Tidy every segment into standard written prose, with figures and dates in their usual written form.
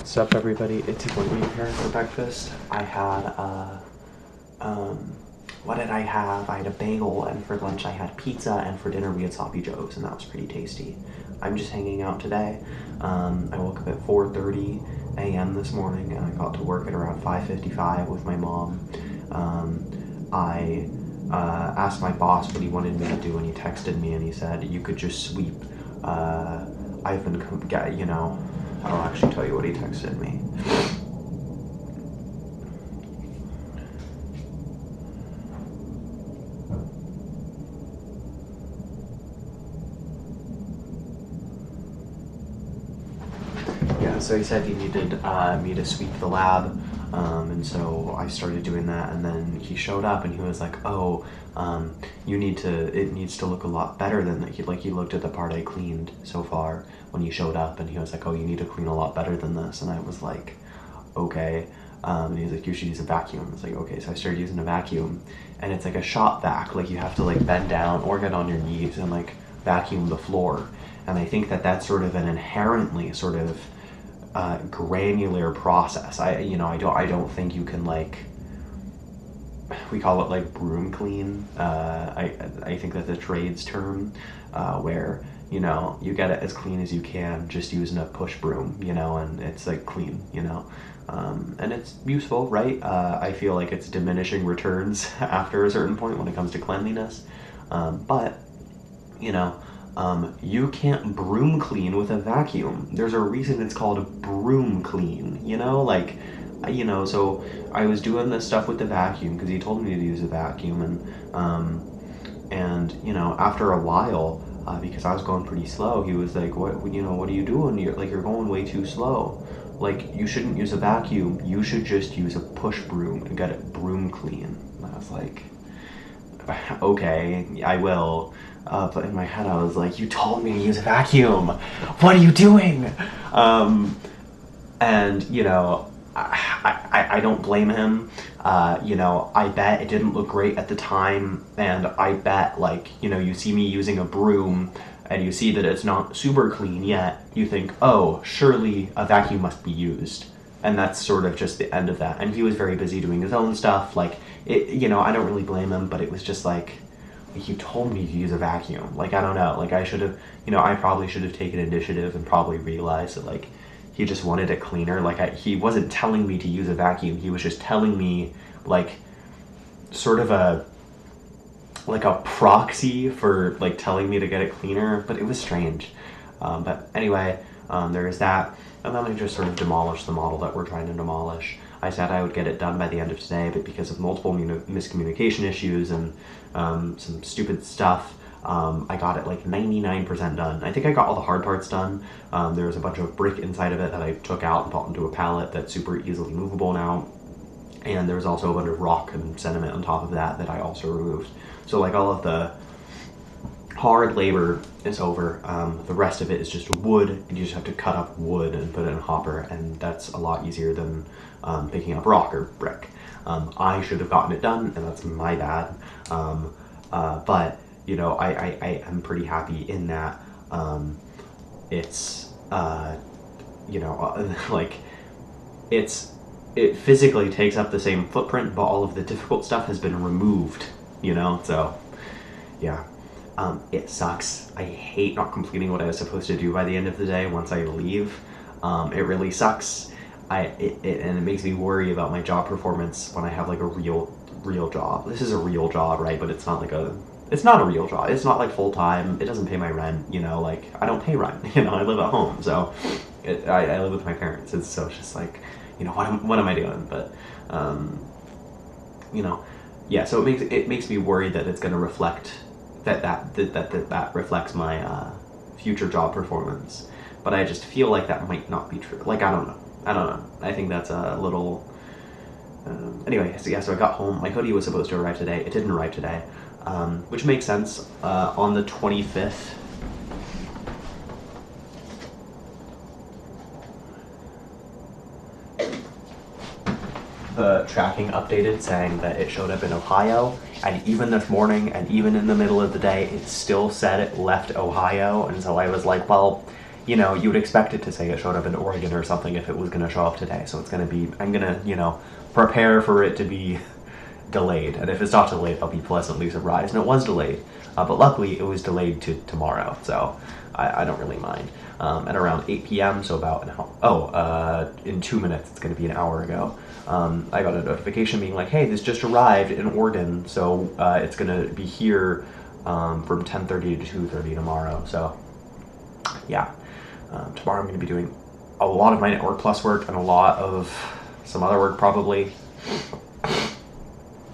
What's up, everybody? It's William here for breakfast. I had what did I have? I had a bagel, and for lunch I had pizza, and for dinner we had sloppy joes, and that was pretty tasty. I'm just hanging out today. I woke up at 4:30 a.m. this morning, and I got to work at around 5:55 with my mom. I asked my boss what he wanted me to do, and he texted me, and he said, you could just sweep. I've been, I'll actually tell you what he texted me. Yeah, so he said he needed me to sweep the lab, and so I started doing that, and then he showed up and he was like, oh, it needs to look a lot better than that. He looked at the part I cleaned so far when he showed up, and he was like, oh, you need to clean a lot better than this, and I was like, okay. And he's like, you should use a vacuum. I was like, okay, so I started using a vacuum, and it's like a shop vac, like you have to like bend down or get on your knees and like vacuum the floor, and I think that that's sort of an inherently sort of granular process. I don't think you can, like, we call it like broom clean. I think that's a trades term, where you get it as clean as you can just using a push broom, and it's like clean, and it's useful, right? I feel like it's diminishing returns after a certain point when it comes to cleanliness, but you can't broom clean with a vacuum. There's a reason it's called a broom clean, so I was doing this stuff with the vacuum because he told me to use a vacuum, and after a while, because I was going pretty slow, he was like, what are you doing? You're going way too slow. Like, you shouldn't use a vacuum. You should just use a push broom and get it broom clean. And I was like, okay, I will. But in my head I was like, you told me to use a vacuum. What are you doing? And I don't blame him. I bet it didn't look great at the time, and I bet, you see me using a broom and you see that it's not super clean yet, you think, oh, surely a vacuum must be used. And that's sort of just the end of that. And he was very busy doing his own stuff. I don't really blame him, but it was just like, you told me to use a vacuum. I don't know. I should have, I probably should have taken initiative and probably realized that, he just wanted it cleaner. He wasn't telling me to use a vacuum. He was just telling me, sort of a proxy for, telling me to get it cleaner. But it was strange. But anyway, there is that. And then I just sort of demolished the model that we're trying to demolish. I said I would get it done by the end of today, but because of multiple miscommunication issues and some stupid stuff, I got it 99% done. I think I got all the hard parts done. There was a bunch of brick inside of it that I took out and put into a pallet that's super easily movable now. And there was also a bunch of rock and sediment on top of that I also removed. So all of the hard labor is over. The rest of it is just wood, and you just have to cut up wood and put it in a hopper, and that's a lot easier than picking up rock or brick. I should have gotten it done, and that's my bad. But I am pretty happy in that it physically takes up the same footprint, but all of the difficult stuff has been removed, so yeah. It sucks. I hate not completing what I was supposed to do by the end of the day once I leave. It really sucks. And it makes me worry about my job performance when I have a real job. This is a real job, right? But it's not it's not a real job. It's not full time. It doesn't pay my rent, I don't pay rent, I live at home. So I live with my parents. So it's just what am I doing? But, yeah, so it makes me worried that it's going to reflect that reflects my future job performance. But I just feel like that might not be true. I don't know. I think that's a little... anyway, so I got home. My hoodie was supposed to arrive today. It didn't arrive today, which makes sense. On the 25th... the tracking updated saying that it showed up in Ohio, and even this morning and even in the middle of the day it still said it left Ohio, and so I was like, well, you know, you would expect it to say it showed up in Oregon or something if it was going to show up today. So it's going to be, I'm going to, you know, prepare for it to be delayed. And if it's not delayed, I'll be pleasantly surprised. And it was delayed. But luckily, it was delayed to tomorrow. So I don't really mind. At around 8 p.m., so about an hour. In 2 minutes, it's going to be an hour ago. I got a notification being like, hey, this just arrived in Oregon. So it's going to be here from 10:30 to 2:30 tomorrow. So yeah. Tomorrow I'm going to be doing a lot of my Network Plus work and a lot of some other work probably.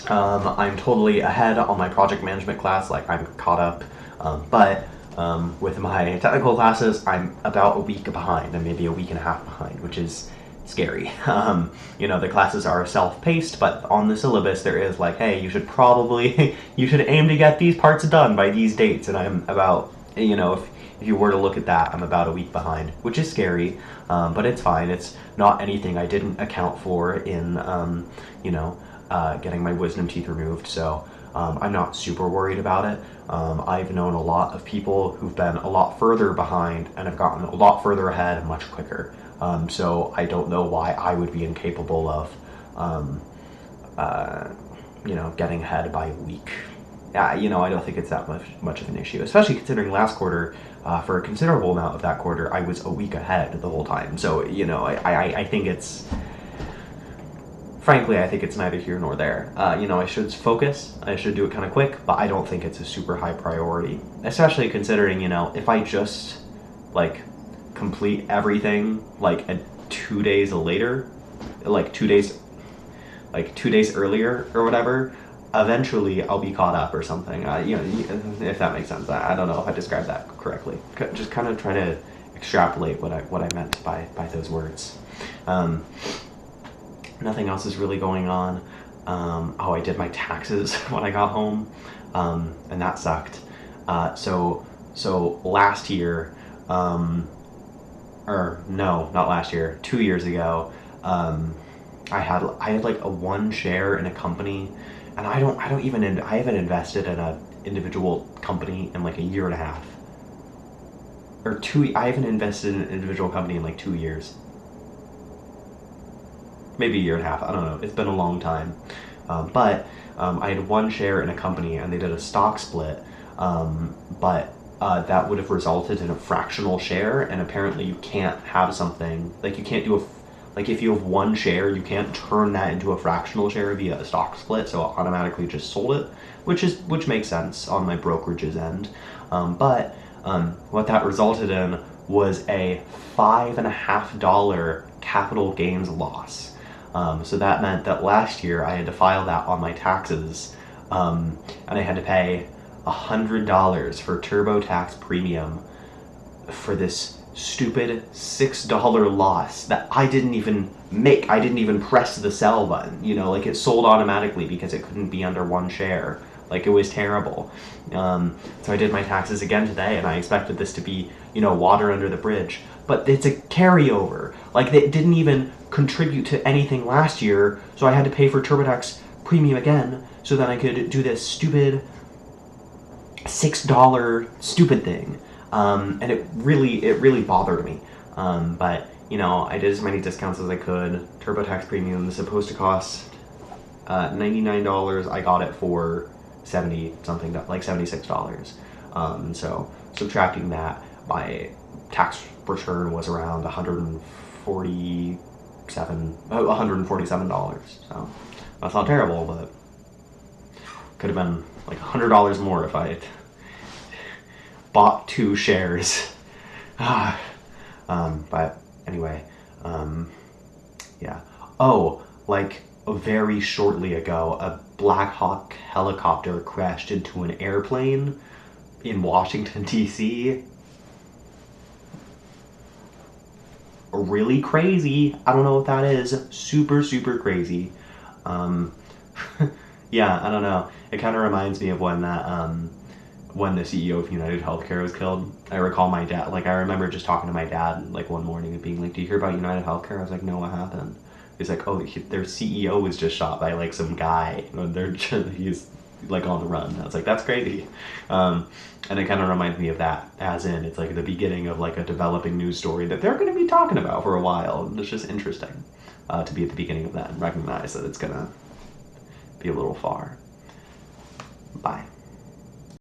I'm totally ahead on my project management class, like I'm caught up, but with my technical classes, I'm about a week behind, and maybe a week and a half behind, which is scary. You know, the classes are self-paced, but on the syllabus there is like, hey, you should probably, you should aim to get these parts done by these dates, and I'm about, you know, if you were to look at that, I'm about a week behind, which is scary, but it's fine. It's not anything I didn't account for in, you know, getting my wisdom teeth removed, so I'm not super worried about it. I've known a lot of people who've been a lot further behind and have gotten a lot further ahead much quicker, so I don't know why I would be incapable of, you know, getting ahead by a week. You know, I don't think it's that much of an issue, especially considering last quarter, for a considerable amount of that quarter, I was a week ahead the whole time. So, you know, I think it's, frankly, I think it's neither here nor there. You know, I should focus, I should do it kind of quick, but I don't think it's a super high priority, especially considering, you know, if I just, like, complete everything, like, 2 days later, like 2 days earlier or whatever, eventually I'll be caught up or something. You know, if that makes sense. I don't know if I described that correctly. Just kind of try to extrapolate what I meant by those words. Nothing else is really going on. Oh, I did my taxes when I got home, and that sucked. So last year, or no, not last year, 2 years ago, I had like a 1 share in a company, and I haven't invested in an individual company in like a year and a half. I haven't invested in an individual company in like 2 years. Maybe a year and a half, I don't know, it's been a long time. But I had 1 share in a company and they did a stock split, but that would have resulted in a fractional share, and apparently you can't have something, like you can't do like if you have 1 share, you can't turn that into a fractional share via a stock split, so it automatically just sold it, which makes sense on my brokerage's end. But what that resulted in was a $5.50 capital gains loss. So that meant that last year I had to file that on my taxes, and I had to pay $100 for TurboTax premium for this stupid $6 loss that I didn't even make. I didn't even press the sell button, you know, like it sold automatically because it couldn't be under 1 share. Like, it was terrible. So I did my taxes again today, and I expected this to be, you know, water under the bridge, but it's a carryover. Like, it didn't even contribute to anything last year, so I had to pay for TurboTax premium again so that I could do this stupid $6 stupid thing. And it really bothered me. But, you know, I did as many discounts as I could. TurboTax premium is supposed to cost $99. I got it for 70 something, like $76. So subtracting that, my tax return was around $147. So that's not terrible, but could have been like $100 more if I bought 2 shares. But anyway, yeah. Oh, like very shortly ago, a Black Hawk helicopter crashed into an airplane in Washington, D.C. Really crazy. I don't know what that is. Super, super crazy. Yeah, I don't know. It kind of reminds me of when that, when the CEO of United Healthcare was killed. I recall my dad, like I remember just talking to my dad like one morning and being like, "Do you hear about United Healthcare?" I was like, "No, what happened?" He's like, "Oh, their CEO was just shot by like some guy." And he's like on the run. I was like, that's crazy. And it kind of reminds me of that, as in it's like the beginning of like a developing news story that they're going to be talking about for a while. And it's just interesting to be at the beginning of that and recognize that it's going to be a little far.